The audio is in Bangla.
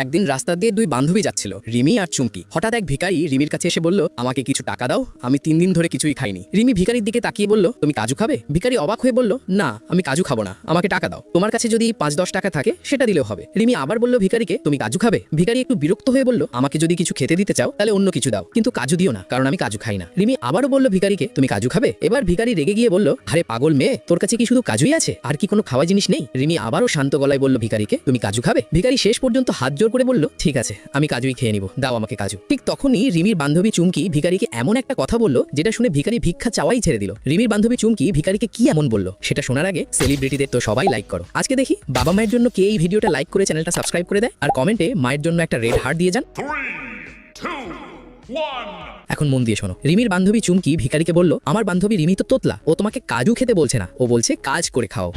একদিন রাস্তা দিয়ে দুই বান্ধবী যাচ্ছিল, রিমি আর চুমকি। হঠাৎ এক ভিখারি রিমির কাছে এসে বলল, আমাকে কিছু টাকা দাও, আমি 3 দিন ধরে কিছুই খাইনি। রিমি ভিখারির দিকে তাকিয়ে বলল, তুমি কাজু খাবে? ভিখারি অবাক হয়ে বলল, না আমি কাজু খাবো না, আমাকে টাকা দাও। তোমার কাছে যদি 5-10 টাকা থাকে সেটা দিলেও হবে। রিমি আবার বলল ভিখারিকে, তুমি কাজু খাবে? ভিখারি একটু বিরক্ত হয়ে বলল, আমাকে যদি কিছু খেতে দিতে চাও তাহলে অন্য কিছু দাও, কিন্তু কাজু দিও না, কারণ আমি কাজু খাই না। রিমি আবারও বলল ভিখারিকে, তুমি কাজু খাবে? এবার ভিখারি রেগে গিয়ে বলল, আরে পাগল মেয়ে, তোর কাছে কি শুধু কাজুই আছে, আর কি কোনো খাওয়া জিনিস নেই? রিমি আবারও শান্ত গলায় বলল ভিখারিকে, তুমি কাজু খাবে? ভিখারি শেষ পর্যন্ত হাত জোর করে বলল, ঠিক আছে আমি কাজুই খেয়ে নিব, দাও আমাকে কাজু। ঠিক তখনই রিমির বান্ধবী চুমকি ভিখারিকে এমন একটা কথা বলল যেটা শুনে ভিখারি ভিক্ষা চাওয়াই ছেড়ে দিল। রিমির বান্ধবী চুমকি ভিখারিকে কি এমন বলল সেটা শোনার আগে সেলিব্রিটিদের তো সবাই লাইক করো। আজকে দেখি বাবা মায়ের জন্য কে এই ভিডিওটা লাইক করে চ্যানেলটা সাবস্ক্রাইব করে দেয়, আর কমেন্টে মায়ের জন্য একটা রেড হার্ট দিয়ে যান। 3, 2, 1. এখন মন দিয়ে শোনো। রিমির বান্ধবী চুমকি ভিখারিকে বলল, আমার বান্ধবী রিমি তো তোতলা, ও তোমাকে কাজু খেতে বলছে না, ও বলছে কাজ করে খাও।